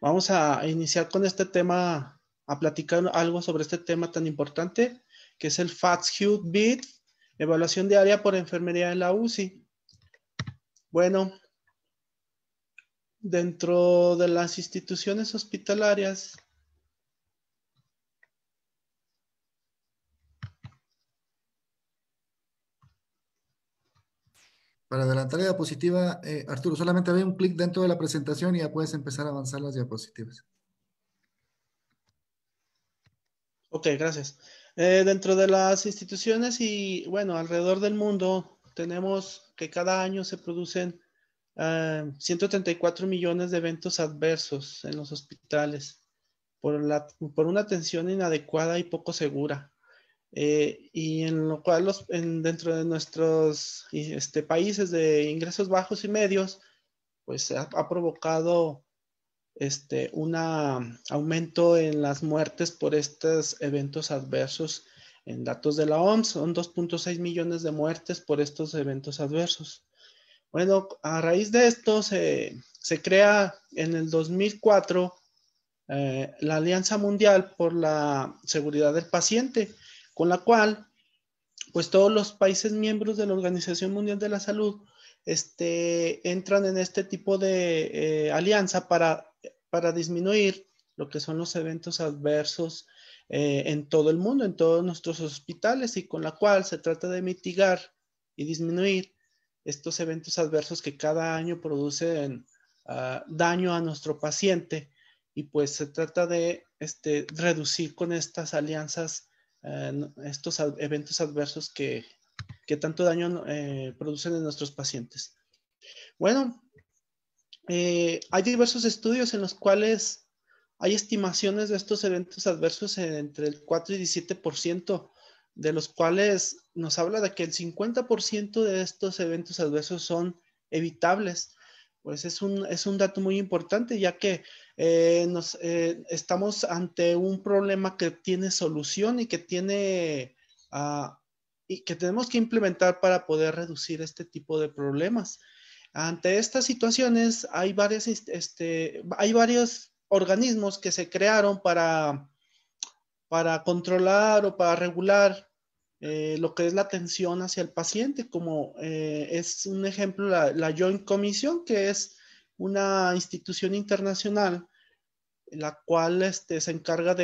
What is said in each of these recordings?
Vamos a iniciar con este tema, a platicar algo sobre este tema tan importante, que es el FAST-HUD-BID, evaluación diaria por enfermería en la UCI. Bueno, dentro de las instituciones hospitalarias, Para adelantar la diapositiva, Arturo, solamente había un clic dentro de la presentación y ya puedes empezar a avanzar las diapositivas. ok, gracias. Dentro de las instituciones y, bueno, alrededor del mundo, tenemos que cada año se producen 134 millones de eventos adversos en los hospitales por una atención inadecuada y poco segura. Y en lo cual dentro de nuestros países de ingresos bajos y medios, pues ha provocado un aumento en las muertes por estos eventos adversos. En datos de la OMS, son 2.6 millones de muertes por estos eventos adversos. Bueno, a raíz de esto se crea en el 2004 la Alianza Mundial por la Seguridad del Paciente, con la cual pues todos los países miembros de la Organización Mundial de la Salud entran en este tipo de alianza para disminuir lo que son los eventos adversos en todo el mundo, en todos nuestros hospitales, y con la cual se trata de mitigar y disminuir estos eventos adversos que cada año producen daño a nuestro paciente, y pues se trata de reducir con estas alianzas estos eventos adversos que tanto daño producen en nuestros pacientes. Bueno, hay diversos estudios en los cuales hay estimaciones de estos eventos adversos entre el 4 y 17%, de los cuales nos habla de que el 50% de estos eventos adversos son evitables. Pues es un dato muy importante, ya que estamos ante un problema que tiene solución y que y que tenemos que implementar para poder reducir este tipo de problemas. Ante estas situaciones hay varios organismos que se crearon para controlar o para regular lo que es la atención hacia el paciente, como es un ejemplo la Joint Commission, que es una institución internacional la cual se encarga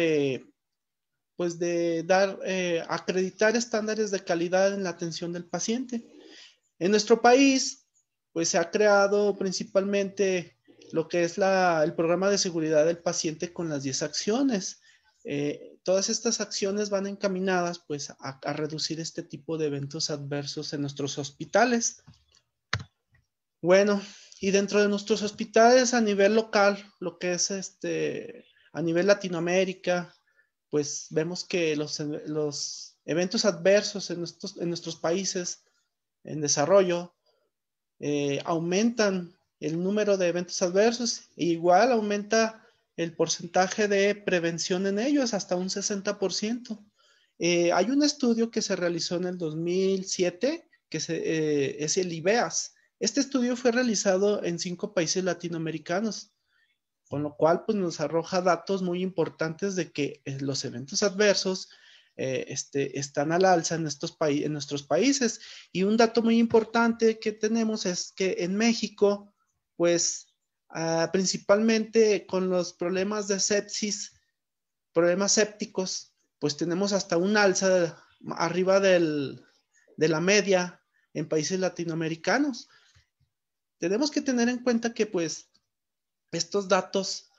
pues de acreditar estándares de calidad en la atención del paciente. En nuestro país, pues se ha creado principalmente lo que es el programa de seguridad del paciente con las 10 acciones. Todas estas acciones van encaminadas pues a reducir este tipo de eventos adversos en nuestros hospitales. Bueno, y dentro de nuestros hospitales a nivel local, lo que es a nivel Latinoamérica, pues vemos que los eventos adversos en nuestros países en desarrollo aumentan el número de eventos adversos e igual aumenta el porcentaje de prevención en ellos hasta un 60%. Hay un estudio que se realizó en el 2007 es el IBEAS. Este estudio fue realizado en 5 países latinoamericanos, con lo cual pues, nos arroja datos muy importantes de que los eventos adversos están al alza en nuestros países. Y un dato muy importante que tenemos es que en México, pues principalmente con los problemas de sepsis, problemas sépticos, pues tenemos hasta un alza arriba de la media en países latinoamericanos. Tenemos que tener en cuenta que pues estos datos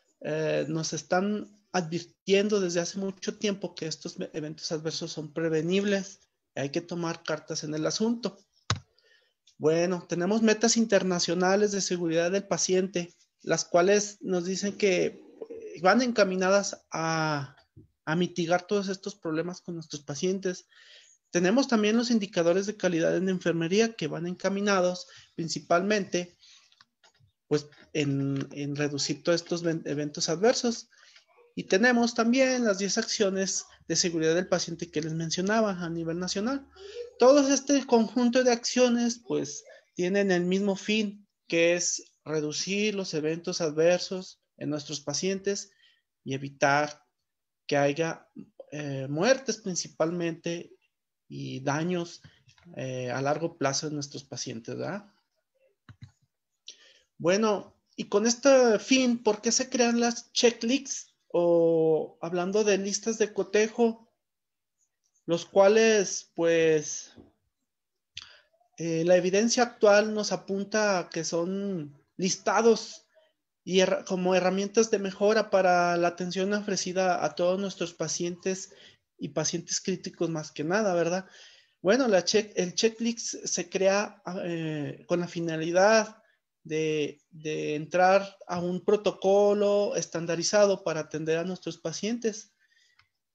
nos están advirtiendo desde hace mucho tiempo que estos eventos adversos son prevenibles. Hay que tomar cartas en el asunto. Bueno, tenemos metas internacionales de seguridad del paciente, las cuales nos dicen que van encaminadas a mitigar todos estos problemas con nuestros pacientes. Tenemos también los indicadores de calidad en enfermería que van encaminados principalmente pues en reducir todos estos eventos adversos. Y tenemos también las 10 acciones de seguridad del paciente que les mencionaba a nivel nacional. Todo este conjunto de acciones pues tienen el mismo fin, que es reducir los eventos adversos en nuestros pacientes y evitar que haya muertes principalmente y daños a largo plazo en nuestros pacientes, ¿verdad? Bueno, y con este fin, ¿por qué se crean las checklists? O hablando de listas de cotejo, los cuales, pues, la evidencia actual nos apunta a que son listados y como herramientas de mejora para la atención ofrecida a todos nuestros pacientes y pacientes críticos más que nada, ¿verdad? Bueno, el checklist se crea con la finalidad de entrar a un protocolo estandarizado para atender a nuestros pacientes.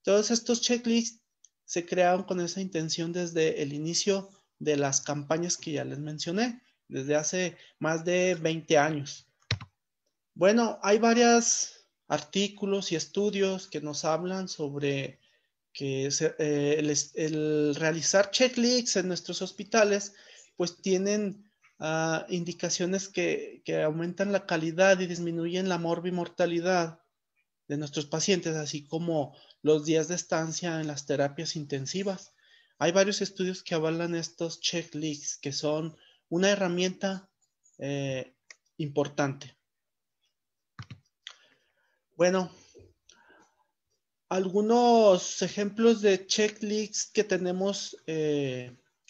Todos estos checklists se crearon con esa intención desde el inicio de las campañas que ya les mencioné, desde hace más de 20 años. Bueno, hay varios artículos y estudios que nos hablan sobre que el realizar checklists en nuestros hospitales, pues tienen indicaciones que aumentan la calidad y disminuyen la morbimortalidad de nuestros pacientes, así como los días de estancia en las terapias intensivas. Hay varios estudios que avalan estos checklists, que son una herramienta importante. Bueno, algunos ejemplos de checklists que tenemos,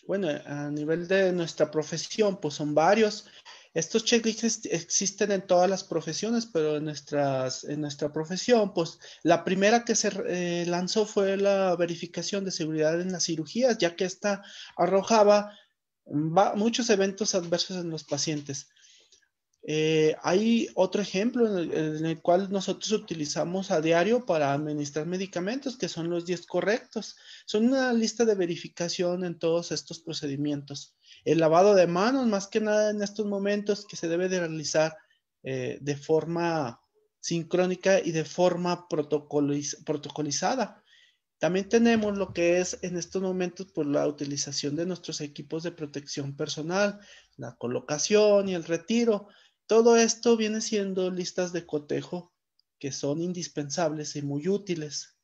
bueno, a nivel de nuestra profesión, pues son varios. Estos checklists existen en todas las profesiones, pero en nuestra profesión, pues la primera que se lanzó fue la verificación de seguridad en las cirugías, ya que esta arrojaba muchos eventos adversos en los pacientes. Hay otro ejemplo en el cual nosotros utilizamos a diario para administrar medicamentos, que son los 10 correctos. Son una lista de verificación en todos estos procedimientos. El lavado de manos, más que nada en estos momentos, que se debe de realizar de forma sincrónica y de forma protocolizada. También tenemos lo que es en estos momentos por la utilización de nuestros equipos de protección personal, la colocación y el retiro. Todo esto viene siendo listas de cotejo que son indispensables y muy útiles.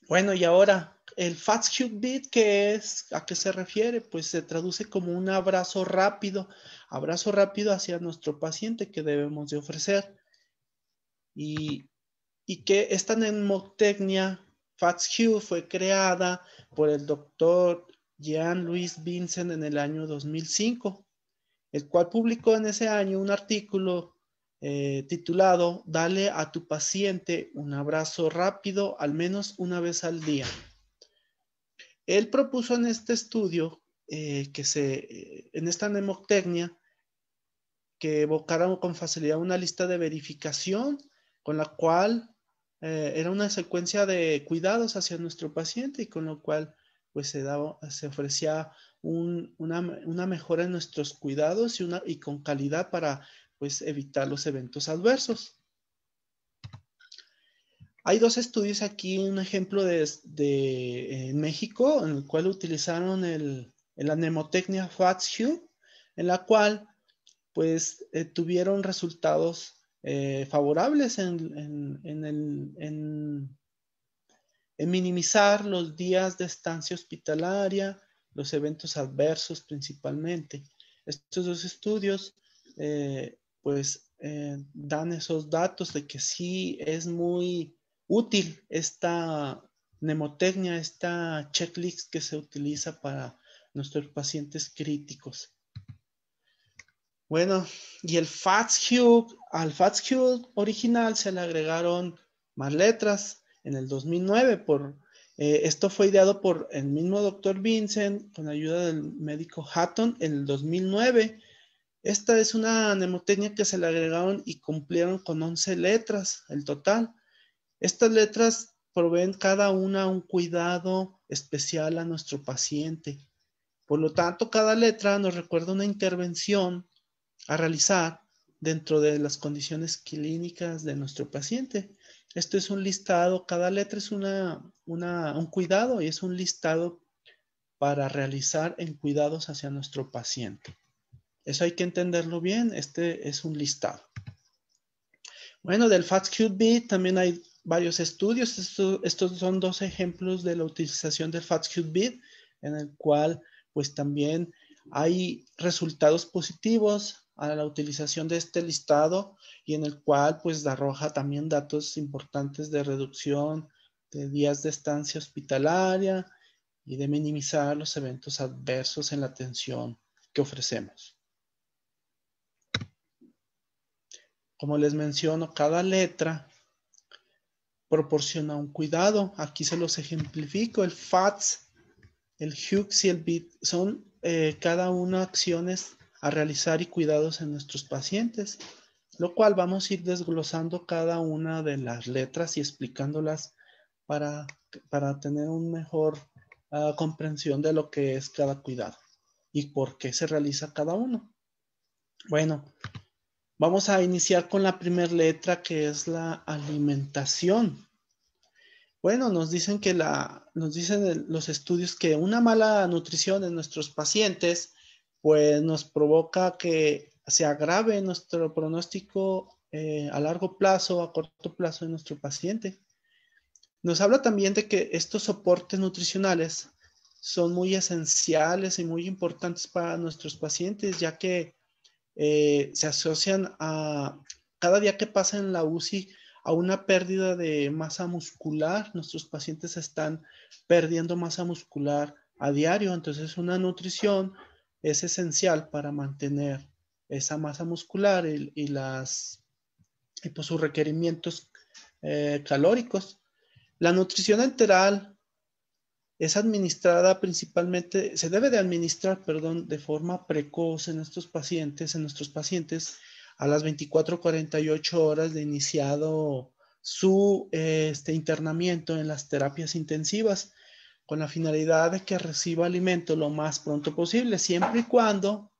Bueno, y ahora el Fast Hug Beat, ¿qué es? ¿A qué se refiere? Pues se traduce como un abrazo rápido hacia nuestro paciente que debemos de ofrecer. Y que esta mnemotecnia FAST-Hugh fue creada por el doctor Jean-Louis Vincent en el año 2005, el cual publicó en ese año un artículo titulado Dale a tu paciente un abrazo rápido al menos una vez al día. Él propuso en este estudio en esta mnemotecnia que evocara con facilidad una lista de verificación con la cual era una secuencia de cuidados hacia nuestro paciente y con lo cual pues se ofrecía una mejora en nuestros cuidados y con calidad para pues evitar los eventos adversos. Hay dos estudios aquí, un ejemplo en México, en el cual utilizaron la mnemotecnia FAST-Hugh, en la cual pues tuvieron resultados favorables en minimizar los días de estancia hospitalaria, los eventos adversos principalmente. Estos dos estudios dan esos datos de que sí es muy útil esta mnemotecnia, esta checklist que se utiliza para nuestros pacientes críticos. Bueno, y al FAST-Hugh original se le agregaron más letras en el 2009. Esto fue ideado por el mismo doctor Vincent con ayuda del médico Hatton en el 2009. Esta es una mnemotecnia que se le agregaron y cumplieron con 11 letras el total. Estas letras proveen cada una un cuidado especial a nuestro paciente. Por lo tanto, cada letra nos recuerda una intervención a realizar dentro de las condiciones clínicas de nuestro paciente. Esto es un listado, cada letra es un cuidado y es un listado para realizar en cuidados hacia nuestro paciente. Eso hay que entenderlo bien, este es un listado. Bueno, del FAST-QB también hay varios estudios. Estos son dos ejemplos de la utilización del FAST-QB, en el cual pues también hay resultados positivos a la utilización de este listado y en el cual pues arroja también datos importantes de reducción de días de estancia hospitalaria y de minimizar los eventos adversos en la atención que ofrecemos. Como les menciono, cada letra proporciona un cuidado. Aquí se los ejemplifico. El FATS, el HUX y el BIT son cada una acciones a realizar y cuidados en nuestros pacientes, lo cual vamos a ir desglosando cada una de las letras y explicándolas para tener una mejor comprensión de lo que es cada cuidado y por qué se realiza cada uno. Bueno, vamos a iniciar con la primera letra, que es la alimentación. Bueno, nos dicen los estudios que una mala nutrición en nuestros pacientes, pues nos provoca que se agrave nuestro pronóstico a largo plazo, a corto plazo de nuestro paciente. Nos habla también de que estos soportes nutricionales son muy esenciales y muy importantes para nuestros pacientes, ya que se asocian a cada día que pasa en la UCI a una pérdida de masa muscular. Nuestros pacientes están perdiendo masa muscular a diario, entonces una nutrición es esencial para mantener esa masa muscular y pues, sus requerimientos calóricos. La nutrición enteral es administrada principalmente, se debe de administrar, perdón, de forma precoz en nuestros pacientes, a las 24-48 horas de iniciado su internamiento en las terapias intensivas, con la finalidad de que reciba alimento lo más pronto posible, siempre y cuando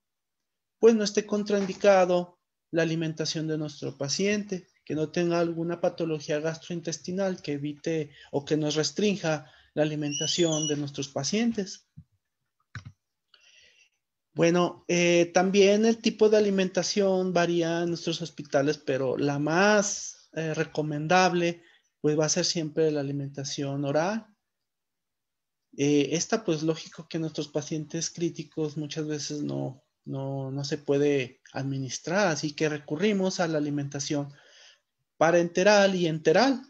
pues no esté contraindicado la alimentación de nuestro paciente, que no tenga alguna patología gastrointestinal que evite o que nos restrinja la alimentación de nuestros pacientes. Bueno, también el tipo de alimentación varía en nuestros hospitales, pero la más recomendable pues va a ser siempre la alimentación oral. Esta pues lógico que nuestros pacientes críticos muchas veces no se puede administrar, así que recurrimos a la alimentación parenteral y enteral.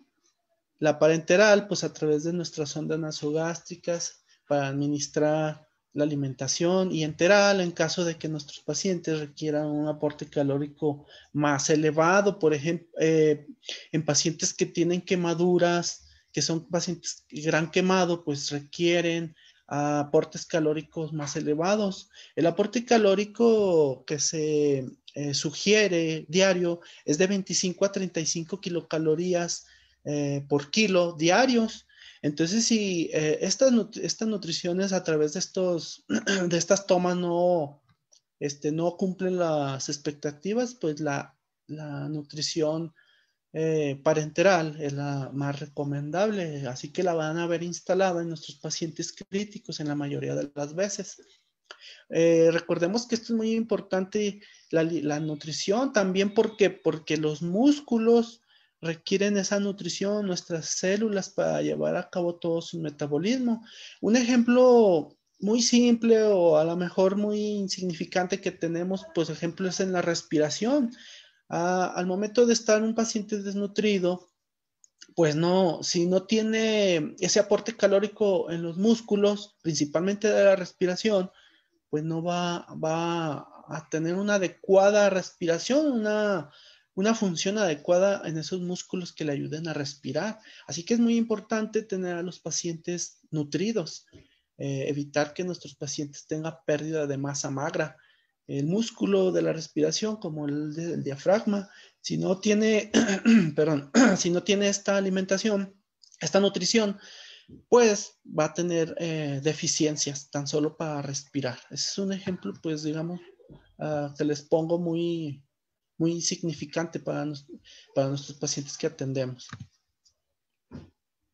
La parenteral, pues a través de nuestras sondas nasogástricas para administrar la alimentación, y enteral en caso de que nuestros pacientes requieran un aporte calórico más elevado, por ejemplo, en pacientes que tienen quemaduras, que son pacientes gran quemado, pues requieren aportes calóricos más elevados. El aporte calórico que se sugiere diario es de 25 a 35 kilocalorías por kilo diarios. Entonces, si estas nutriciones a través de de estas tomas no cumplen las expectativas, pues la nutrición parenteral es la más recomendable, así que la van a ver instalada en nuestros pacientes críticos en la mayoría de las veces. Recordemos que esto es muy importante, la nutrición también porque los músculos requieren esa nutrición, nuestras células, para llevar a cabo todo su metabolismo. Un ejemplo muy simple o a lo mejor muy insignificante que tenemos, pues ejemplo es en la respiración. Al momento de estar un paciente desnutrido, pues no, si no tiene ese aporte calórico en los músculos, principalmente de la respiración, pues no va a tener una adecuada respiración, una función adecuada en esos músculos que le ayuden a respirar. Así que es muy importante tener a los pacientes nutridos, evitar que nuestros pacientes tengan pérdida de masa magra. El músculo de la respiración, como el diafragma, si no tiene, perdón, si no tiene esta alimentación, esta nutrición, pues va a tener deficiencias tan solo para respirar. Ese es un ejemplo, pues digamos, que les pongo muy, muy significante para nuestros pacientes que atendemos.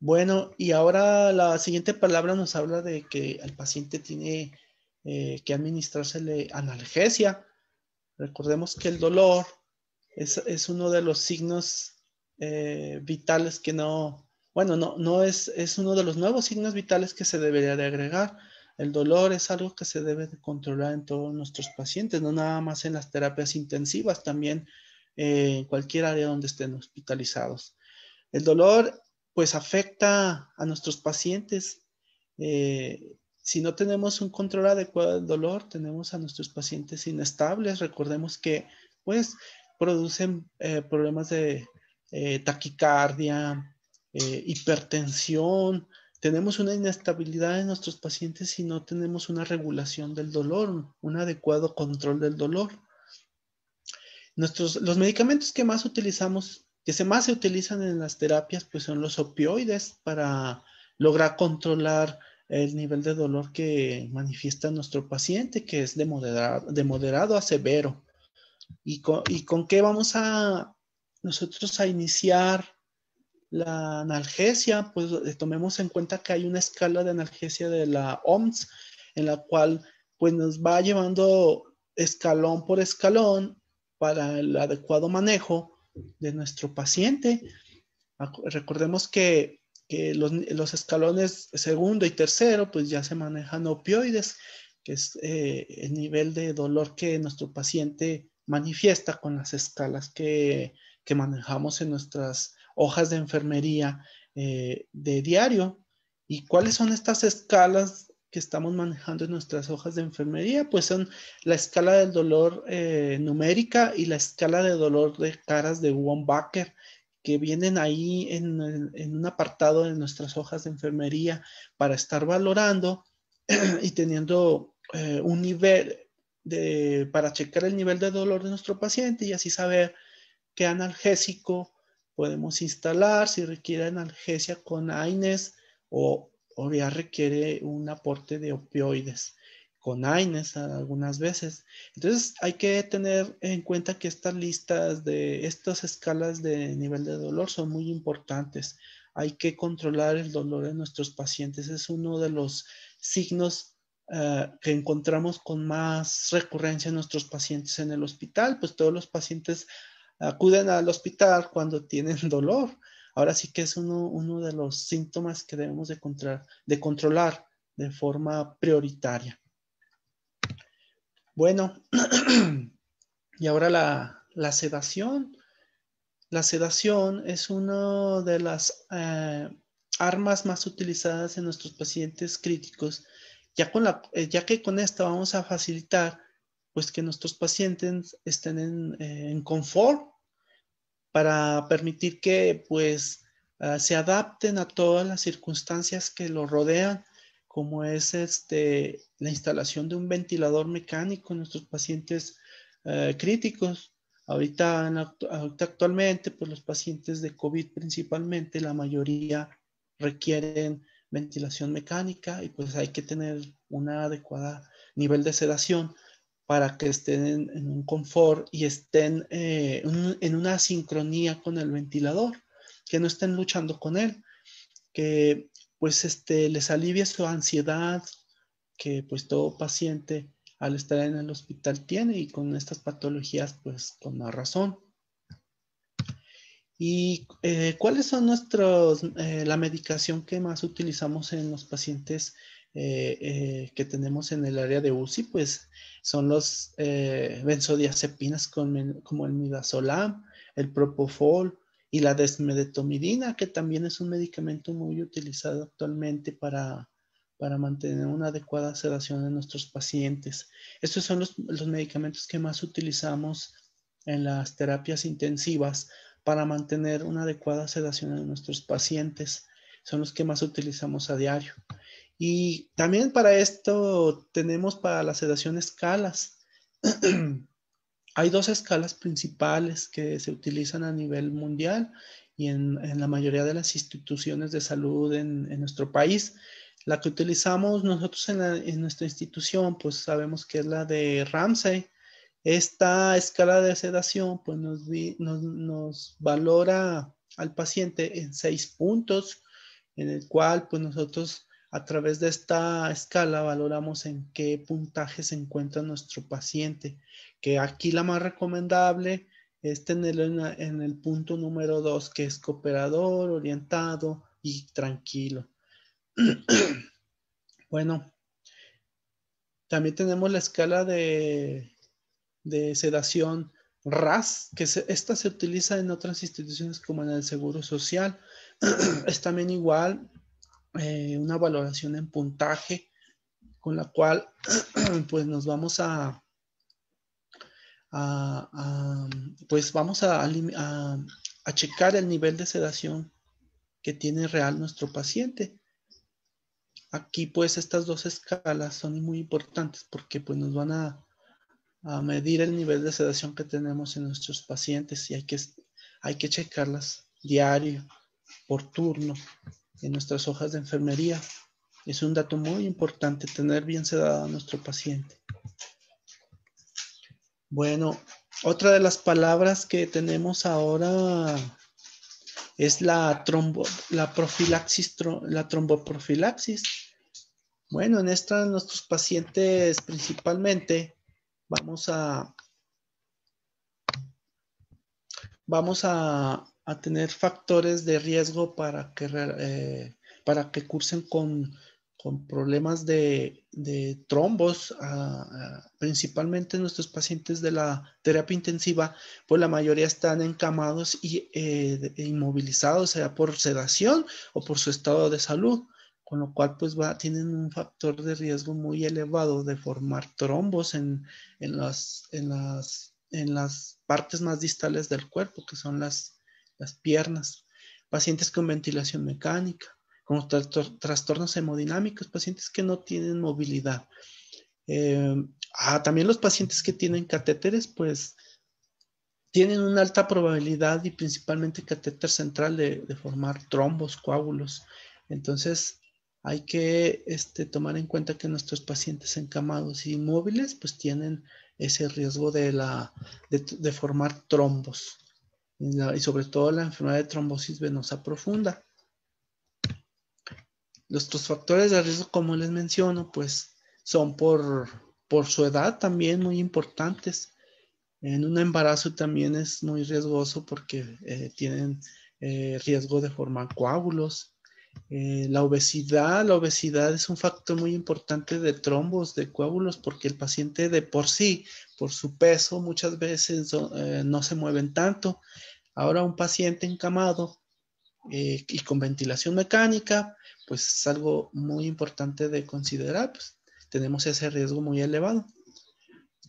Bueno, y ahora la siguiente palabra nos habla de que el paciente tiene que administrársele analgesia. Recordemos que el dolor es uno de los signos vitales que no, bueno, no es uno de los nuevos signos vitales que se debería de agregar. El dolor es algo que se debe de controlar en todos nuestros pacientes, no nada más en las terapias intensivas, también en cualquier área donde estén hospitalizados. El dolor, pues, afecta a nuestros pacientes. Si no tenemos un control adecuado del dolor, tenemos a nuestros pacientes inestables. Recordemos que, pues, producen problemas de taquicardia, hipertensión. Tenemos una inestabilidad en nuestros pacientes si no tenemos una regulación del dolor, un adecuado control del dolor. Los medicamentos que más utilizamos, más se utilizan en las terapias, pues son los opioides para lograr controlar el nivel de dolor que manifiesta nuestro paciente, que es de moderado a severo. ¿Y con qué vamos a nosotros a iniciar la analgesia? Pues tomemos en cuenta que hay una escala de analgesia de la OMS, en la cual pues nos va llevando escalón por escalón para el adecuado manejo de nuestro paciente. Recordemos que los escalones segundo y tercero pues ya se manejan opioides, que es el nivel de dolor que nuestro paciente manifiesta con las escalas que manejamos en nuestras hojas de enfermería de diario. ¿Y cuáles son estas escalas que estamos manejando en nuestras hojas de enfermería? Pues son la escala del dolor numérica y la escala de dolor de caras de Wombacher, que vienen ahí en un apartado de nuestras hojas de enfermería para estar valorando y teniendo un nivel para checar el nivel de dolor de nuestro paciente y así saber qué analgésico podemos instalar, si requiere analgesia con AINES o ya requiere un aporte de opioides con AINES algunas veces. Entonces hay que tener en cuenta que estas listas de estas escalas de nivel de dolor son muy importantes. Hay que controlar el dolor de nuestros pacientes. Es uno de los signos que encontramos con más recurrencia en nuestros pacientes en el hospital. Pues todos los pacientes acuden al hospital cuando tienen dolor. Ahora sí que es uno de los síntomas que debemos de controlar de forma prioritaria. Bueno, y ahora la sedación. La sedación es una de las armas más utilizadas en nuestros pacientes críticos, ya que con esta vamos a facilitar pues que nuestros pacientes estén en confort para permitir que pues se adapten a todas las circunstancias que los rodean, como es la instalación de un ventilador mecánico en nuestros pacientes críticos. Ahorita actualmente, pues los pacientes de COVID principalmente, la mayoría requieren ventilación mecánica y pues hay que tener una adecuada nivel de sedación para que estén en un confort y estén en una sincronía con el ventilador, que no estén luchando con él, que pues les alivie su ansiedad, que pues todo paciente al estar en el hospital tiene y con estas patologías pues con más razón. ¿Y cuáles son la medicación que más utilizamos en los pacientes que tenemos en el área de UCI? Pues son los benzodiazepinas como el midazolam, el propofol y la desmedetomidina, que también es un medicamento muy utilizado actualmente para mantener una adecuada sedación en nuestros pacientes. Estos son los medicamentos que más utilizamos en las terapias intensivas para mantener una adecuada sedación en nuestros pacientes. Son los que más utilizamos a diario. Y también para esto tenemos para la sedación escalas. Hay dos escalas principales que se utilizan a nivel mundial y en la mayoría de las instituciones de salud en nuestro país. La que utilizamos nosotros en nuestra institución, pues sabemos que es la de Ramsay. Esta escala de sedación pues nos valora al paciente en 6 puntos, en el cual pues nosotros a través de esta escala valoramos en qué puntaje se encuentra nuestro paciente, que aquí la más recomendable es tenerlo en el punto número 2, que es cooperador, orientado y tranquilo. Bueno, también tenemos la escala de sedación RAS, que esta se utiliza en otras instituciones como en el Seguro Social. Es también igual una valoración en puntaje, con la cual pues nos vamos pues vamos a checar el nivel de sedación que tiene real nuestro paciente. Aquí pues estas dos escalas son muy importantes porque pues nos van a medir el nivel de sedación que tenemos en nuestros pacientes y hay que checarlas diario, por turno, en nuestras hojas de enfermería. Es un dato muy importante tener bien sedado a nuestro paciente. Bueno, otra de las palabras que tenemos ahora es la tromboprofilaxis. Bueno, en esta nuestros pacientes principalmente vamos a tener factores de riesgo para que cursen con problemas de trombos, principalmente nuestros pacientes de la terapia intensiva, pues la mayoría están encamados y inmovilizados, sea por sedación o por su estado de salud, con lo cual pues tienen un factor de riesgo muy elevado de formar trombos en las partes más distales del cuerpo, que son las piernas. Pacientes con ventilación mecánica, con trastornos hemodinámicos, pacientes que no tienen movilidad. También los pacientes que tienen catéteres, pues tienen una alta probabilidad, y principalmente catéter central, de formar trombos, coágulos. Entonces, hay que tomar en cuenta que nuestros pacientes encamados y inmóviles pues tienen ese riesgo de formar trombos, y sobre todo la enfermedad de trombosis venosa profunda. Nuestros factores de riesgo, como les menciono, pues son por su edad también muy importantes. En un embarazo también es muy riesgoso porque tienen riesgo de formar coágulos. La obesidad es un factor muy importante de trombos, de coágulos, porque el paciente de por sí, por su peso, muchas veces no se mueven tanto. Ahora un paciente encamado y con ventilación mecánica, pues es algo muy importante de considerar, pues tenemos ese riesgo muy elevado.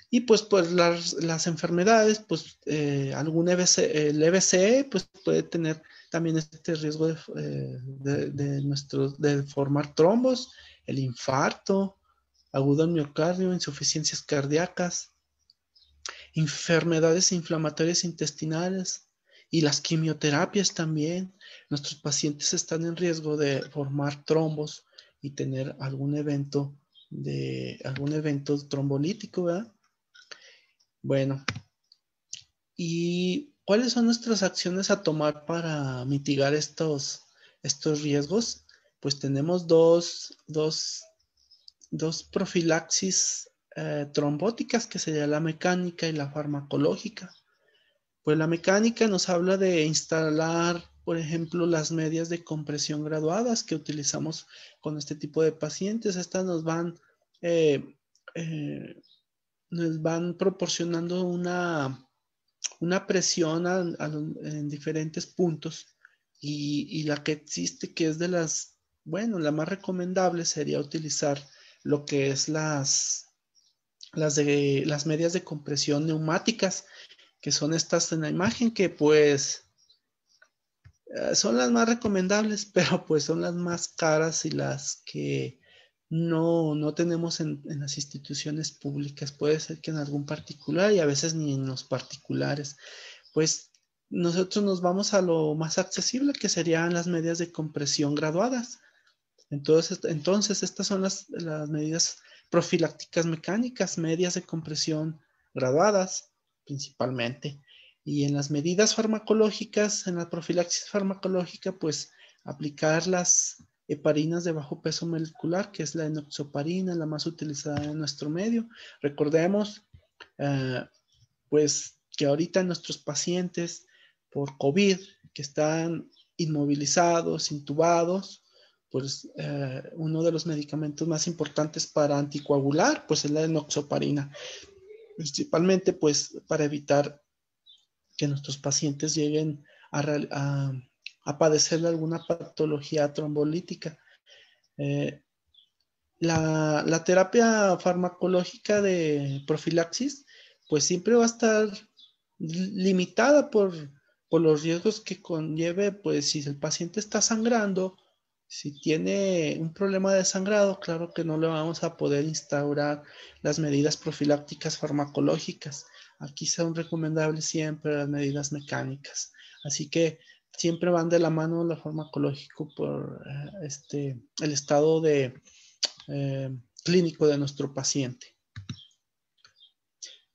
Y pues las enfermedades, pues algún el EBC pues puede tener también este riesgo de formar trombos, el infarto, agudo al miocardio, insuficiencias cardíacas, enfermedades inflamatorias intestinales y las quimioterapias también. Nuestros pacientes están en riesgo de formar trombos y tener algún evento trombolítico, ¿verdad? Bueno, ¿y cuáles son nuestras acciones a tomar para mitigar estos riesgos? Pues tenemos dos profilaxis trombóticas, que sería la mecánica y la farmacológica. Pues la mecánica nos habla de instalar, por ejemplo, las medias de compresión graduadas que utilizamos con este tipo de pacientes. Estas nos van proporcionando una presión en diferentes puntos, y la que existe, que es la más recomendable, sería utilizar lo que es las medias de compresión neumáticas, que son estas en la imagen, que pues son las más recomendables, pero pues son las más caras y las que no tenemos en las instituciones públicas. Puede ser que en algún particular, y a veces ni en los particulares. Pues nosotros nos vamos a lo más accesible, que serían las medidas de compresión graduadas. Entonces estas son las medidas profilácticas mecánicas, medias de compresión graduadas principalmente. Y en las medidas farmacológicas, en la profilaxis farmacológica, pues aplicar las heparinas de bajo peso molecular, que es la enoxaparina, la más utilizada en nuestro medio. Recordemos, pues que ahorita nuestros pacientes por COVID, que están inmovilizados, intubados, pues uno de los medicamentos más importantes para anticoagular, pues es la enoxaparina, principalmente pues para evitar que nuestros pacientes lleguen a padecer de alguna patología trombolítica. La terapia farmacológica de profilaxis, pues siempre va a estar limitada por los riesgos que conlleve, pues si el paciente está sangrando, si tiene un problema de sangrado, claro que no le vamos a poder instaurar las medidas profilácticas farmacológicas. Aquí son recomendables siempre las medidas mecánicas. Así que siempre van de la mano lo farmacológico por el estado clínico de nuestro paciente.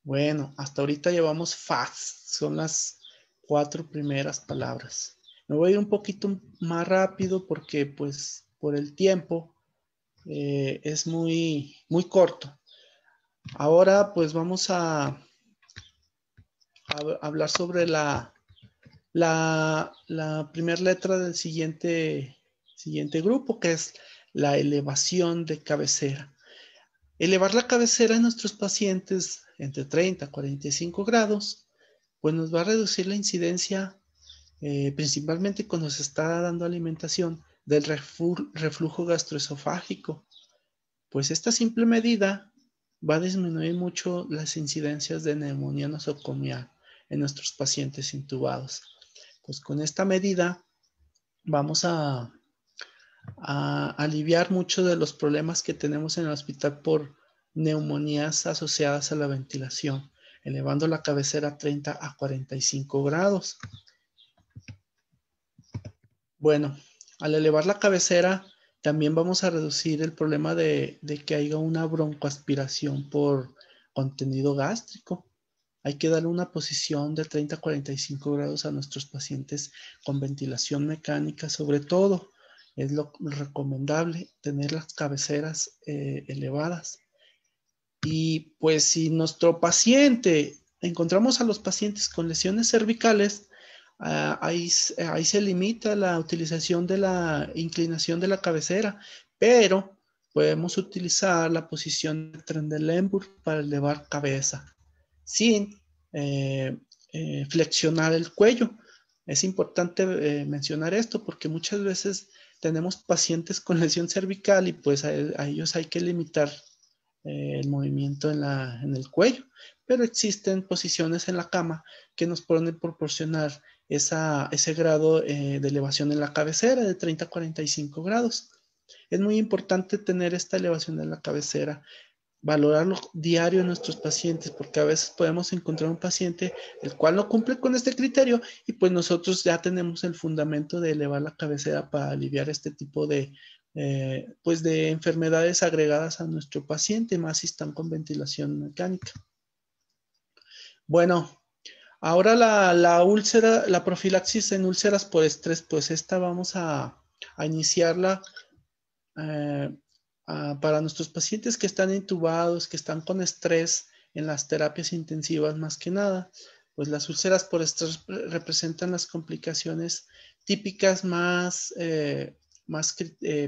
Bueno, hasta ahorita llevamos FAST, son las 4 primeras palabras. Me voy a ir un poquito más rápido porque pues por el tiempo es muy corto. Ahora pues vamos a hablar sobre la primera letra del siguiente grupo, que es la elevación de cabecera. Elevar la cabecera en nuestros pacientes entre 30 a 45 grados, pues nos va a reducir la incidencia, principalmente cuando se está dando alimentación, del reflujo gastroesofágico. Pues esta simple medida va a disminuir mucho las incidencias de neumonía nosocomial en nuestros pacientes intubados. Pues con esta medida vamos a aliviar mucho de los problemas que tenemos en el hospital por neumonías asociadas a la ventilación, elevando la cabecera a 30 a 45 grados. Bueno, al elevar la cabecera también vamos a reducir el problema de que haya una broncoaspiración por contenido gástrico. Hay que darle una posición de 30 a 45 grados a nuestros pacientes con ventilación mecánica, sobre todo. Es lo recomendable tener las cabeceras elevadas. Y pues si nuestro paciente, encontramos a los pacientes con lesiones cervicales, ahí se limita la utilización de la inclinación de la cabecera, pero podemos utilizar la posición de Trendelenburg para elevar cabeza sin flexionar el cuello. Es importante mencionar esto porque muchas veces tenemos pacientes con lesión cervical y pues a ellos hay que limitar el movimiento en el cuello, pero existen posiciones en la cama que nos pueden proporcionar ese grado de elevación en la cabecera de 30 a 45 grados. Es muy importante tener esta elevación en la cabecera, valorarlo diario en nuestros pacientes, porque a veces podemos encontrar un paciente el cual no cumple con este criterio y pues nosotros ya tenemos el fundamento de elevar la cabecera para aliviar este tipo pues de enfermedades agregadas a nuestro paciente, más si están con ventilación mecánica. Bueno, ahora la úlcera, la profilaxis en úlceras por estrés, pues esta vamos a iniciarla para nuestros pacientes que están intubados, que están con estrés en las terapias intensivas más que nada. Pues las úlceras por estrés representan las complicaciones típicas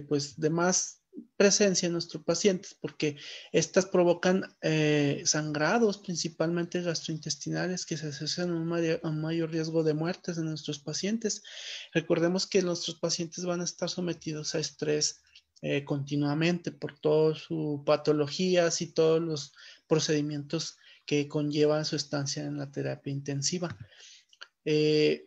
pues de más presencia en nuestros pacientes, porque estas provocan sangrados, principalmente gastrointestinales, que se asocian a un mayor riesgo de muertes de nuestros pacientes. Recordemos que nuestros pacientes van a estar sometidos a estrés continuamente por todas sus patologías y todos los procedimientos que conllevan su estancia en la terapia intensiva. ¿En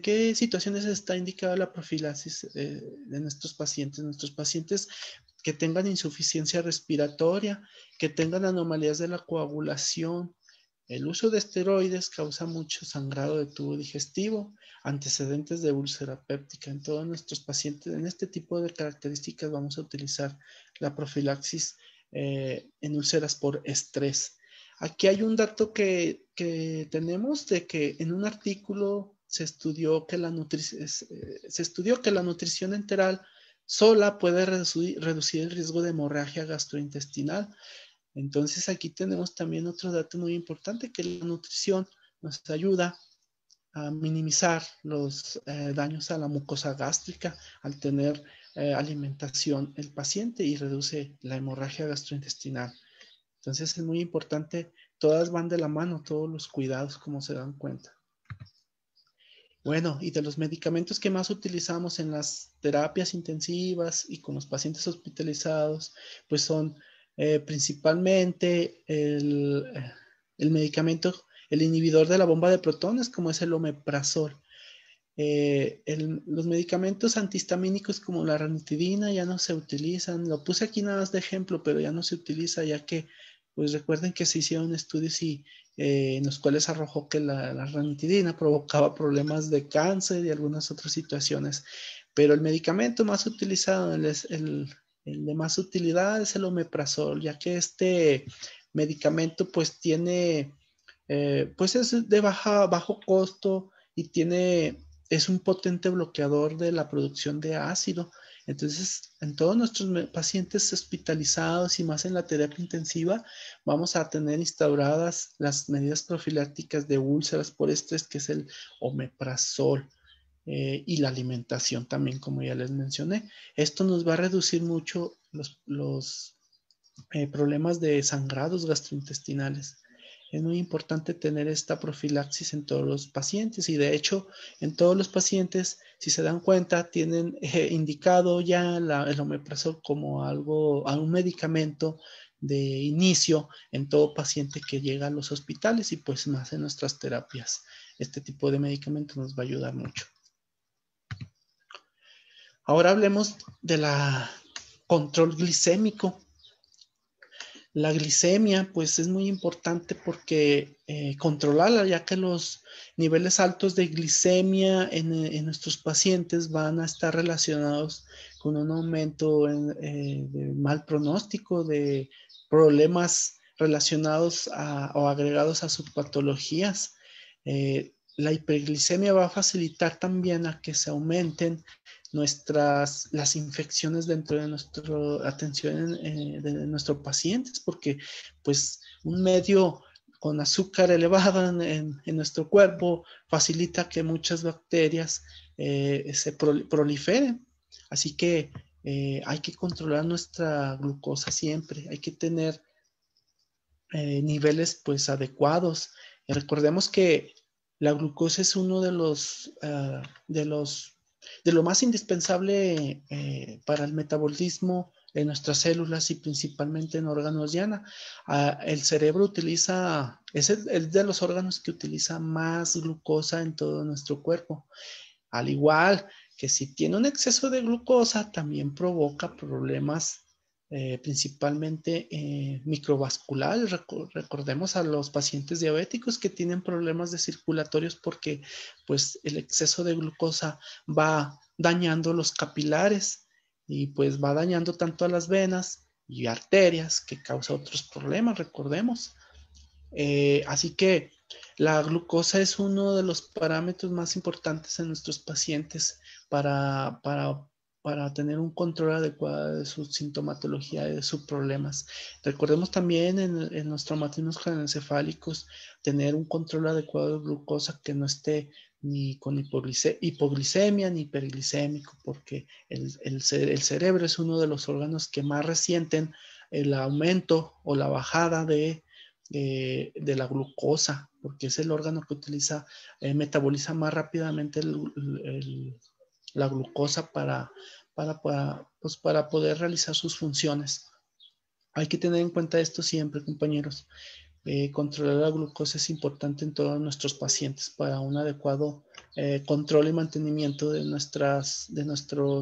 qué situaciones está indicada la profilaxis de nuestros pacientes? Nuestros pacientes que tengan insuficiencia respiratoria, que tengan anomalías de la coagulación. El uso de esteroides causa mucho sangrado de tubo digestivo, antecedentes de úlcera péptica. En todos nuestros pacientes, en este tipo de características, vamos a utilizar la profilaxis en úlceras por estrés. Aquí hay un dato que tenemos de que en un artículo se estudió que la nutrición enteral sola puede reducir el riesgo de hemorragia gastrointestinal. Entonces aquí tenemos también otro dato muy importante, que la nutrición nos ayuda a minimizar los daños a la mucosa gástrica al tener alimentación el paciente y reduce la hemorragia gastrointestinal. Entonces es muy importante, todas van de la mano, todos los cuidados, como se dan cuenta. Bueno, y de los medicamentos que más utilizamos en las terapias intensivas y con los pacientes hospitalizados, pues son principalmente el medicamento, el inhibidor de la bomba de protones, como es el omeprazol. Los medicamentos antihistamínicos como la ranitidina ya no se utilizan. Lo puse aquí nada más de ejemplo, pero ya no se utiliza, ya que, pues recuerden que se hicieron estudios en los cuales arrojó que la ranitidina provocaba problemas de cáncer y algunas otras situaciones. Pero el medicamento más utilizado, el de más utilidad, es el omeprazol, ya que este medicamento pues tiene, pues es de bajo costo y es un potente bloqueador de la producción de ácido. Entonces, en todos nuestros pacientes hospitalizados y más en la terapia intensiva, vamos a tener instauradas las medidas profilácticas de úlceras por estrés, que es el omeprazol. Y la alimentación también, como ya les mencioné. Esto nos va a reducir mucho los problemas de sangrados gastrointestinales. Es muy importante tener esta profilaxis en todos los pacientes y de hecho en todos los pacientes, si se dan cuenta, tienen indicado ya el omeprazol como un medicamento de inicio en todo paciente que llega a los hospitales y pues más en nuestras terapias. Este tipo de medicamento nos va a ayudar mucho. Ahora hablemos de la control glicémico. La glicemia, pues es muy importante porque controlarla, ya que los niveles altos de glicemia en nuestros pacientes van a estar relacionados con un aumento de mal pronóstico, de problemas relacionados o agregados a sus patologías. La hiperglicemia va a facilitar también a que se aumenten las infecciones dentro de nuestra atención de nuestros pacientes, porque pues un medio con azúcar elevada en nuestro cuerpo facilita que muchas bacterias se proliferen. Así que hay que controlar nuestra glucosa siempre, hay que tener niveles pues adecuados. Recordemos que la glucosa es uno de lo más indispensable para el metabolismo en nuestras células y principalmente en órganos llana. El cerebro es el de los órganos que utiliza más glucosa en todo nuestro cuerpo. Al igual que si tiene un exceso de glucosa, también provoca problemas principalmente microvasculares. Recordemos a los pacientes diabéticos que tienen problemas de circulatorios porque pues el exceso de glucosa va dañando los capilares y pues va dañando tanto a las venas y arterias que causa otros problemas, recordemos. Así que la glucosa es uno de los parámetros más importantes en nuestros pacientes para tener un control adecuado de su sintomatología y de sus problemas. Recordemos también en los traumatismos craneoencefálicos tener un control adecuado de glucosa que no esté ni con hipoglicemia ni hiperglicémico, porque el cerebro es uno de los órganos que más resienten el aumento o la bajada de la glucosa, porque es el órgano que metaboliza más rápidamente la glucosa pues para poder realizar sus funciones. Hay que tener en cuenta esto siempre, compañeros. Controlar la glucosa es importante en todos nuestros pacientes para un adecuado control y mantenimiento de nuestro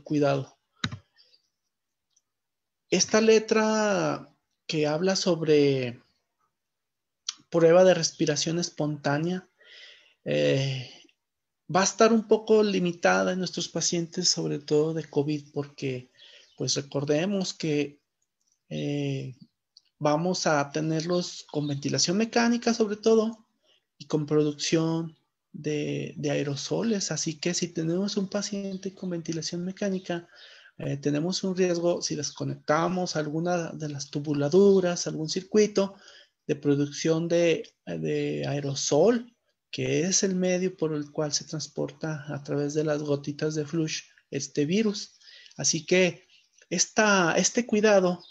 cuidado. Esta letra que habla sobre prueba de respiración espontánea va a estar un poco limitada en nuestros pacientes, sobre todo de COVID, porque pues recordemos que vamos a tenerlos con ventilación mecánica sobre todo y con producción de aerosoles. Así que si tenemos un paciente con ventilación mecánica, tenemos un riesgo si desconectamos alguna de las tubuladuras, algún circuito de producción de aerosol, que es el medio por el cual se transporta a través de las gotitas de flush este virus. Así que este cuidado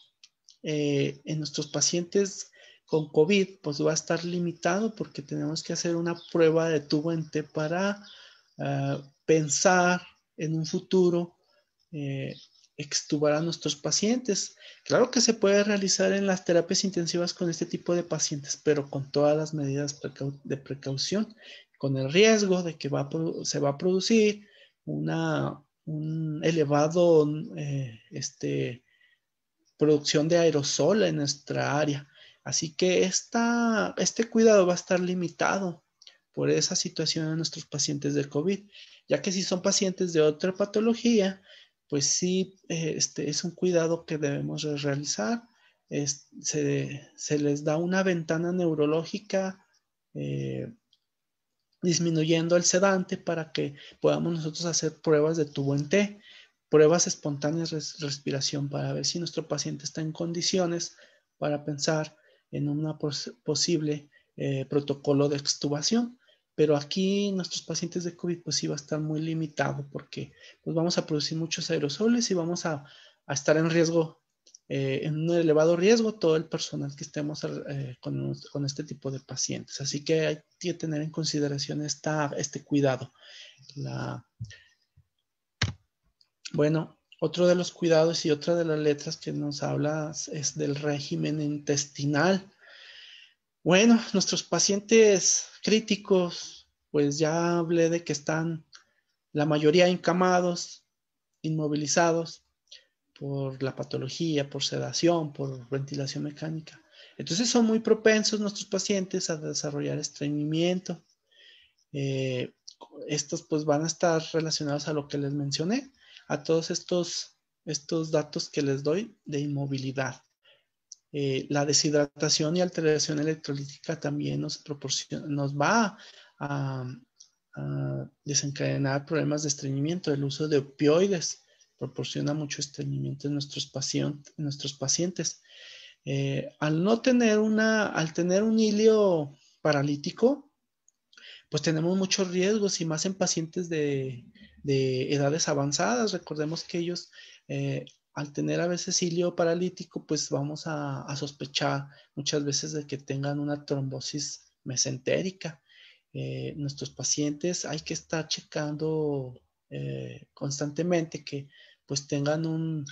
en nuestros pacientes con COVID pues va a estar limitado porque tenemos que hacer una prueba de tubo en T para pensar en un futuro extubar a nuestros pacientes. Claro que se puede realizar en las terapias intensivas con este tipo de pacientes, pero con todas las medidas de precaución, con el riesgo de que se va a producir un elevado producción de aerosol en nuestra área. Así que este cuidado va a estar limitado por esa situación en nuestros pacientes de COVID, ya que si son pacientes de otra patología, pues sí, es un cuidado que debemos realizar. Se les da una ventana neurológica disminuyendo el sedante para que podamos nosotros hacer pruebas de tubo en T, pruebas espontáneas de respiración para ver si nuestro paciente está en condiciones para pensar en un posible protocolo de extubación. Pero aquí nuestros pacientes de COVID pues sí va a estar muy limitado porque pues vamos a producir muchos aerosoles y vamos a estar en riesgo, en un elevado riesgo todo el personal que estemos con este tipo de pacientes. Así que hay que tener en consideración este cuidado. Bueno, otro de los cuidados y otra de las letras que nos habla es del régimen intestinal. Bueno, nuestros pacientes críticos, pues ya hablé de que están la mayoría encamados, inmovilizados por la patología, por sedación, por ventilación mecánica. Entonces son muy propensos nuestros pacientes a desarrollar estreñimiento. Estos pues van a estar relacionados a lo que les mencioné, a todos estos datos que les doy de inmovilidad. La deshidratación y alteración electrolítica también nos va a desencadenar problemas de estreñimiento. El uso de opioides proporciona mucho estreñimiento en nuestros pacientes. Al tener un ilio paralítico, pues tenemos muchos riesgos y más en pacientes de edades avanzadas. Recordemos que ellos, al tener a veces ilio paralítico, pues vamos a sospechar muchas veces de que tengan una trombosis mesentérica. Nuestros pacientes hay que estar checando constantemente que pues tengan un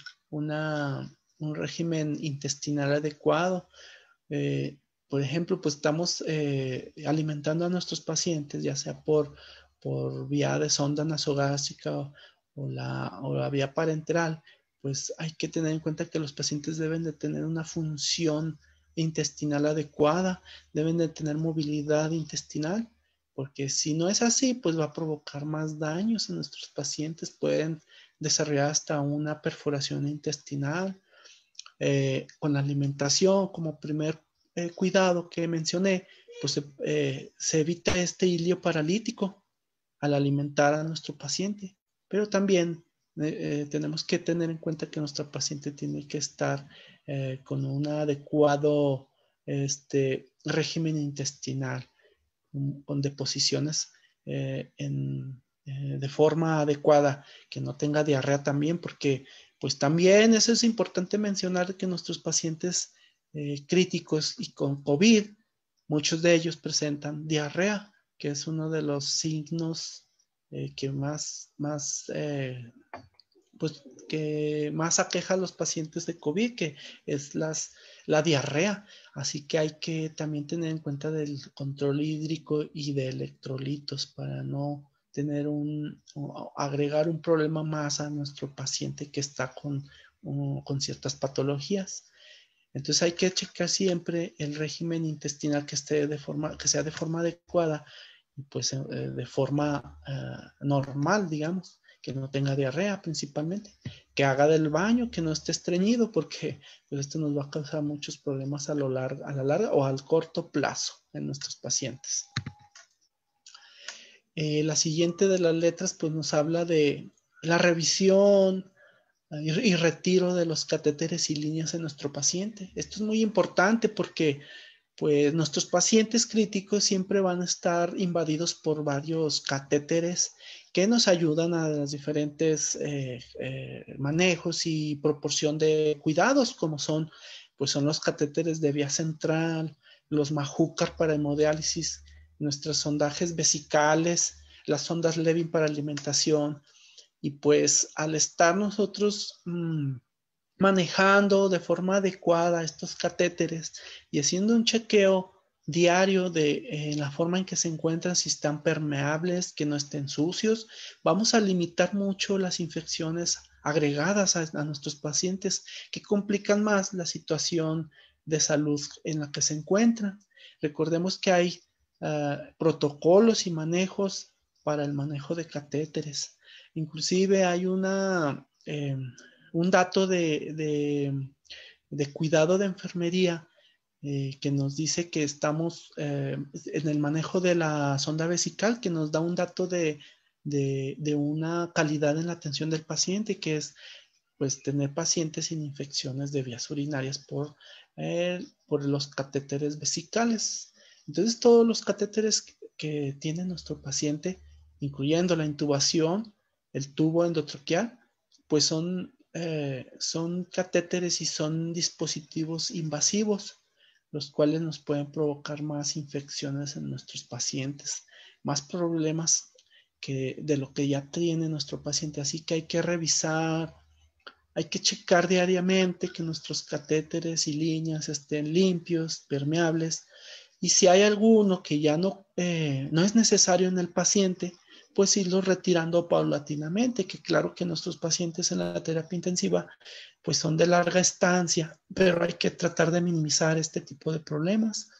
régimen intestinal adecuado. Por ejemplo, pues estamos alimentando a nuestros pacientes, ya sea por vía de sonda nasogástrica o la vía parenteral, pues hay que tener en cuenta que los pacientes deben de tener una función intestinal adecuada, deben de tener movilidad intestinal, porque si no es así, pues va a provocar más daños en nuestros pacientes, pueden desarrollar hasta una perforación intestinal. Con la alimentación como primer cuidado que mencioné, pues se evita este ilio paralítico al alimentar a nuestro paciente, pero también tenemos que tener en cuenta que nuestro paciente tiene que estar con un adecuado régimen intestinal, con deposiciones de forma adecuada, que no tenga diarrea también, porque pues también eso es importante mencionar que nuestros pacientes críticos y con COVID, muchos de ellos presentan diarrea, que es uno de los signos que más aqueja a los pacientes de COVID, que es la diarrea. Así que hay que también tener en cuenta del control hídrico y de electrolitos para no agregar un problema más a nuestro paciente que está con ciertas patologías. Entonces hay que checar siempre el régimen intestinal que sea de forma adecuada y pues de forma normal, digamos, que no tenga diarrea principalmente, que haga del baño, que no esté estreñido, porque pues, esto nos va a causar muchos problemas a la larga o al corto plazo en nuestros pacientes. La siguiente de las letras pues nos habla de la revisión y retiro de los catéteres y líneas en nuestro paciente. Esto es muy importante porque pues nuestros pacientes críticos siempre van a estar invadidos por varios catéteres que nos ayudan a los diferentes manejos y proporción de cuidados, como son, pues son los catéteres de vía central, los Mahucar para hemodiálisis, nuestros sondajes vesicales, las sondas Levin para alimentación. Y pues al estar nosotros manejando de forma adecuada estos catéteres y haciendo un chequeo diario de la forma en que se encuentran, si están permeables, que no estén sucios, vamos a limitar mucho las infecciones agregadas a nuestros pacientes que complican más la situación de salud en la que se encuentran. Recordemos que hay protocolos y manejos para el manejo de catéteres. Inclusive hay un dato de cuidado de enfermería que nos dice que estamos en el manejo de la sonda vesical, que nos da un dato de una calidad en la atención del paciente, que es pues tener pacientes sin infecciones de vías urinarias por los catéteres vesicales. Entonces todos los catéteres que tiene nuestro paciente, incluyendo la intubación, el tubo endotraqueal, pues son catéteres y son dispositivos invasivos, los cuales nos pueden provocar más infecciones en nuestros pacientes, más problemas de lo que ya tiene nuestro paciente. Así que hay que revisar, hay que checar diariamente que nuestros catéteres y líneas estén limpios, permeables, y si hay alguno que ya no es necesario en el paciente, pues irlo retirando paulatinamente, que claro que nuestros pacientes en la terapia intensiva pues son de larga estancia, pero hay que tratar de minimizar este tipo de problemas.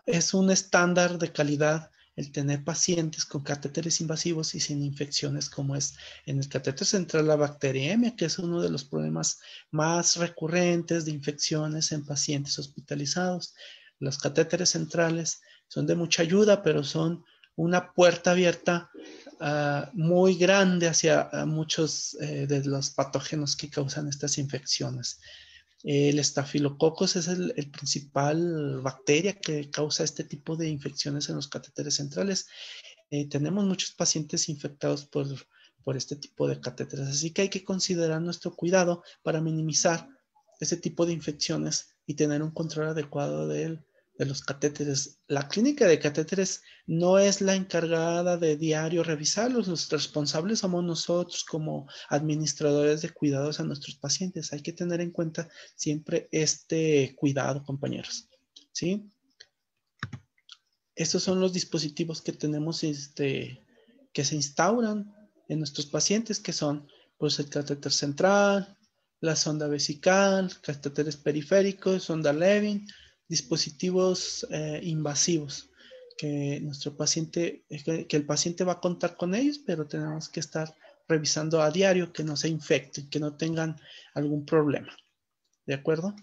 Es un estándar de calidad el tener pacientes con catéteres invasivos y sin infecciones, como es en el catéter central la bacteriemia, que es uno de los problemas más recurrentes de infecciones en pacientes hospitalizados. Los catéteres centrales son de mucha ayuda, pero son una puerta abierta muy grande hacia muchos de los patógenos que causan estas infecciones. El estafilococos es el principal bacteria que causa este tipo de infecciones en los catéteres centrales. Tenemos muchos pacientes infectados por este tipo de catéteres, así que hay que considerar nuestro cuidado para minimizar ese tipo de infecciones y tener un control adecuado de los catéteres. La clínica de catéteres no es la encargada de diario revisarlos, los responsables somos nosotros como administradores de cuidados a nuestros pacientes. Hay que tener en cuenta siempre este cuidado, compañeros. ¿Sí? Estos son los dispositivos que tenemos que se instauran en nuestros pacientes, que son pues el catéter central, la sonda vesical, catéteres periféricos, sonda Levin, dispositivos invasivos que nuestro paciente, que el paciente va a contar con ellos, pero tenemos que estar revisando a diario que no se infecten, que no tengan algún problema. ¿De acuerdo?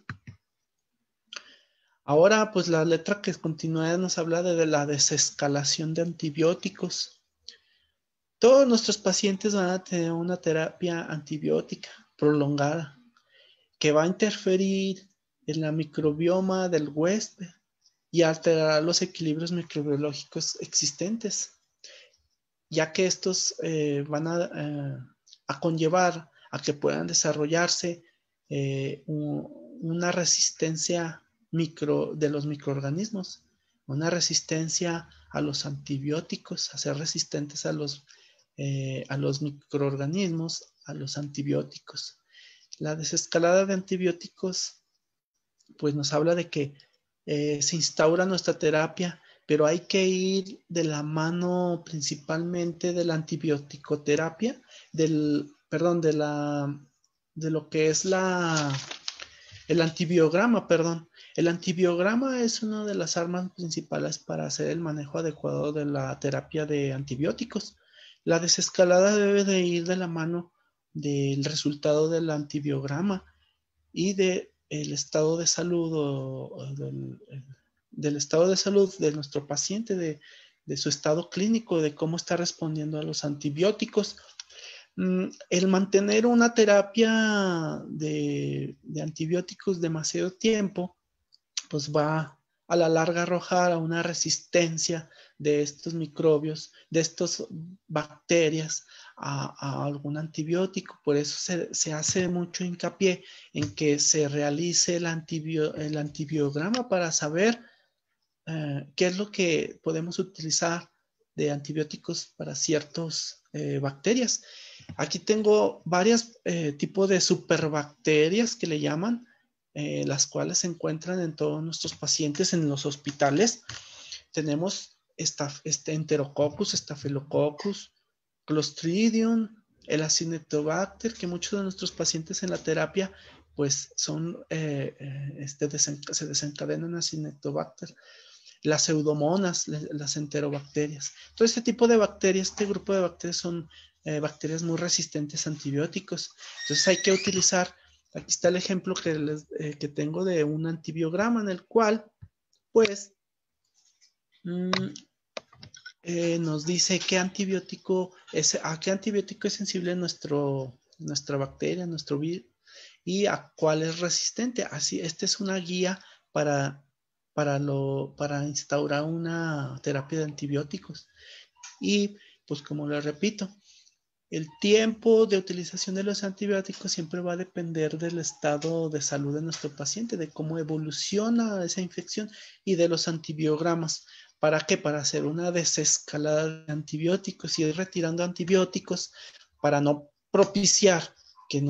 Ahora, pues la letra que continúa nos habla de la desescalación de antibióticos. Todos nuestros pacientes van a tener una terapia antibiótica prolongada que va a interferir en la microbioma del huésped y alterar los equilibrios microbiológicos existentes, ya que estos van a conllevar a que puedan desarrollarse una resistencia de los microorganismos, una resistencia a los antibióticos, a ser resistentes a los microorganismos, a los antibióticos. La desescalada de antibióticos, pues nos habla de que se instaura nuestra terapia, pero hay que ir de la mano principalmente de la antibioticoterapia, de lo que es el antibiograma, perdón. El antibiograma es una de las armas principales para hacer el manejo adecuado de la terapia de antibióticos. La desescalada debe de ir de la mano del resultado del antibiograma y del estado de salud del estado de salud de nuestro paciente, de su estado clínico, de cómo está respondiendo a los antibióticos. El mantener una terapia de antibióticos demasiado tiempo, pues va a la larga a arrojar a una resistencia de estos microbios, de estas bacterias a algún antibiótico. Por eso se hace mucho hincapié en que se realice el antibiograma para saber qué es lo que podemos utilizar de antibióticos para ciertas bacterias. Aquí tengo varios tipos de superbacterias que le llaman, las cuales se encuentran en todos nuestros pacientes en los hospitales. Tenemos Enterococcus, Staphylococcus, Clostridium, el Acinetobacter, que muchos de nuestros pacientes en la terapia pues son, se desencadenan Acinetobacter, las pseudomonas, las enterobacterias. Todo este tipo de bacterias, este grupo de bacterias son bacterias muy resistentes a antibióticos. Entonces hay que utilizar, aquí está el ejemplo que tengo de un antibiograma en el cual, pues, nos dice qué antibiótico a qué antibiótico es sensible nuestra bacteria, nuestro virus, y a cuál es resistente. Así, esta es una guía para instaurar una terapia de antibióticos. Y pues como le repito, el tiempo de utilización de los antibióticos siempre va a depender del estado de salud de nuestro paciente, de cómo evoluciona esa infección y de los antibiogramas. ¿Para qué? Para hacer una desescalada de antibióticos y ir retirando antibióticos para no propiciar que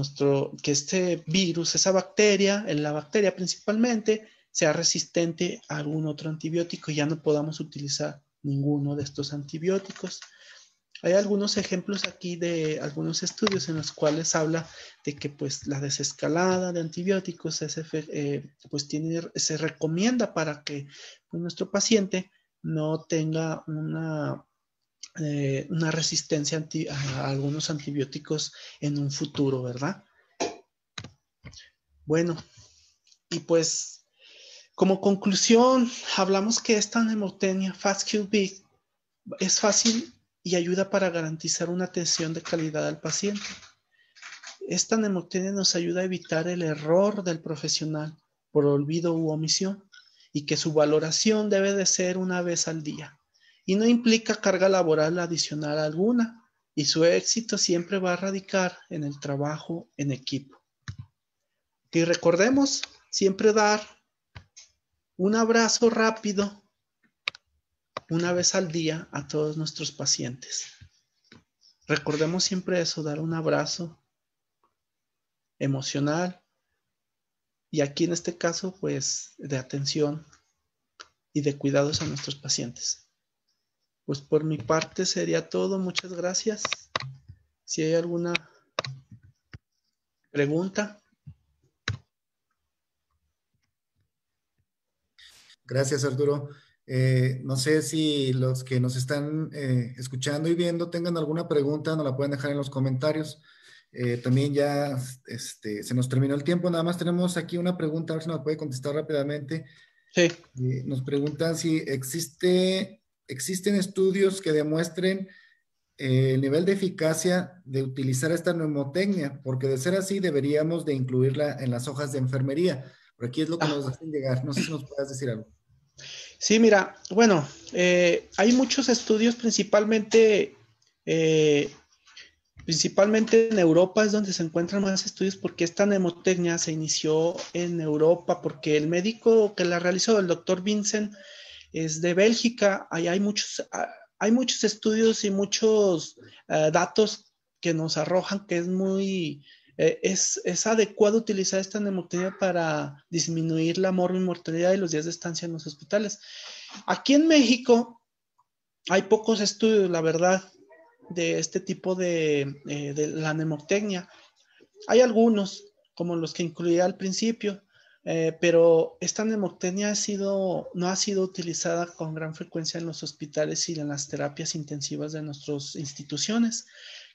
este virus, esa bacteria, en la bacteria principalmente, sea resistente a algún otro antibiótico y ya no podamos utilizar ninguno de estos antibióticos. Hay algunos ejemplos aquí de algunos estudios en los cuales habla de que pues la desescalada de antibióticos pues se recomienda para que pues, nuestro paciente no tenga una resistencia a algunos antibióticos en un futuro, ¿verdad? Bueno, y pues como conclusión, hablamos que esta nemotecnia Fast-QB es fácil y ayuda para garantizar una atención de calidad al paciente. Esta nemotecnia nos ayuda a evitar el error del profesional por olvido u omisión y que su valoración debe de ser una vez al día y no implica carga laboral adicional alguna y su éxito siempre va a radicar en el trabajo en equipo. Y recordemos siempre dar un abrazo rápido una vez al día a todos nuestros pacientes. Recordemos siempre eso, dar un abrazo emocional y aquí en este caso, pues, de atención y de cuidados a nuestros pacientes. Pues por mi parte sería todo. Muchas gracias. Si hay alguna pregunta. Gracias, Arturo. No sé si los que nos están escuchando y viendo tengan alguna pregunta, nos la pueden dejar en los comentarios. También ya se nos terminó el tiempo, nada más tenemos aquí una pregunta, a ver si nos puede contestar rápidamente. Sí. Nos preguntan si existen estudios que demuestren el nivel de eficacia de utilizar esta nemotecnia, porque de ser así deberíamos de incluirla en las hojas de enfermería. Por aquí es lo que nos hacen llegar. No sé si nos puedas decir algo. Sí, mira, bueno, hay muchos estudios, principalmente en Europa es donde se encuentran más estudios porque esta nemotecnia se inició en Europa porque el médico que la realizó, el doctor Vincent, es de Bélgica. Ahí hay muchos estudios y muchos datos que nos arrojan que es adecuado utilizar esta nemotecnia para disminuir la mortalidad y los días de estancia en los hospitales. Aquí en México hay pocos estudios, la verdad, de este tipo de la nemotecnia. Hay algunos, como los que incluía al principio, pero esta nemotecnia no ha sido utilizada con gran frecuencia en los hospitales y en las terapias intensivas de nuestras instituciones.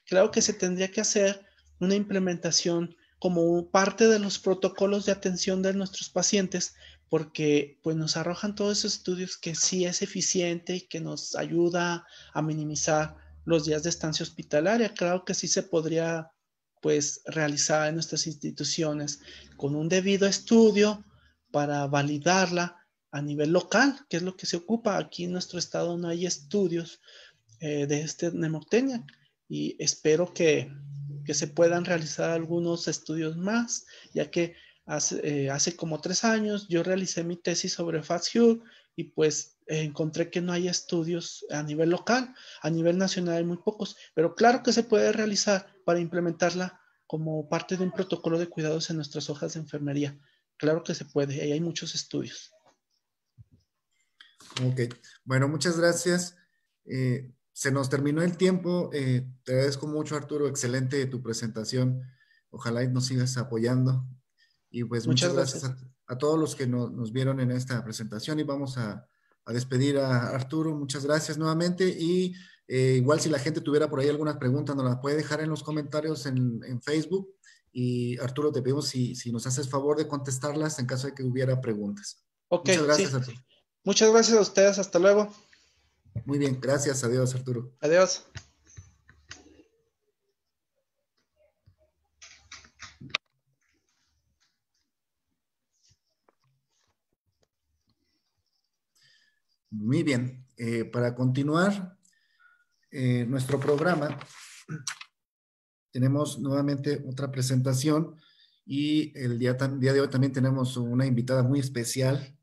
Claro que se tendría que hacer una implementación como parte de los protocolos de atención de nuestros pacientes, porque pues nos arrojan todos esos estudios que sí es eficiente y que nos ayuda a minimizar los días de estancia hospitalaria. Claro que sí se podría pues realizar en nuestras instituciones con un debido estudio para validarla a nivel local, que es lo que se ocupa. Aquí en nuestro estado no hay estudios de este nemoctenia y espero que se puedan realizar algunos estudios más, ya que hace como 3 años yo realicé mi tesis sobre FASTQ y pues encontré que no hay estudios a nivel local, a nivel nacional hay muy pocos, pero claro que se puede realizar para implementarla como parte de un protocolo de cuidados en nuestras hojas de enfermería. Claro que se puede, y hay muchos estudios. Ok, bueno, muchas gracias. Se nos terminó el tiempo. Te agradezco mucho, Arturo. Excelente tu presentación. Ojalá y nos sigas apoyando. Y pues muchas Muchas gracias gracias. a todos los que nos vieron en esta presentación y vamos a despedir a Arturo. Muchas gracias nuevamente y igual si la gente tuviera por ahí algunas preguntas, nos las puede dejar en los comentarios en Facebook y Arturo, te pedimos si nos haces favor de contestarlas en caso de que hubiera preguntas. Ok, Muchas gracias, sí. Arturo. Muchas gracias a ustedes. Hasta luego. Muy bien, gracias. Adiós, Arturo. Adiós. Muy bien. Para continuar nuestro programa, tenemos nuevamente otra presentación y el día de hoy también tenemos una invitada muy especial.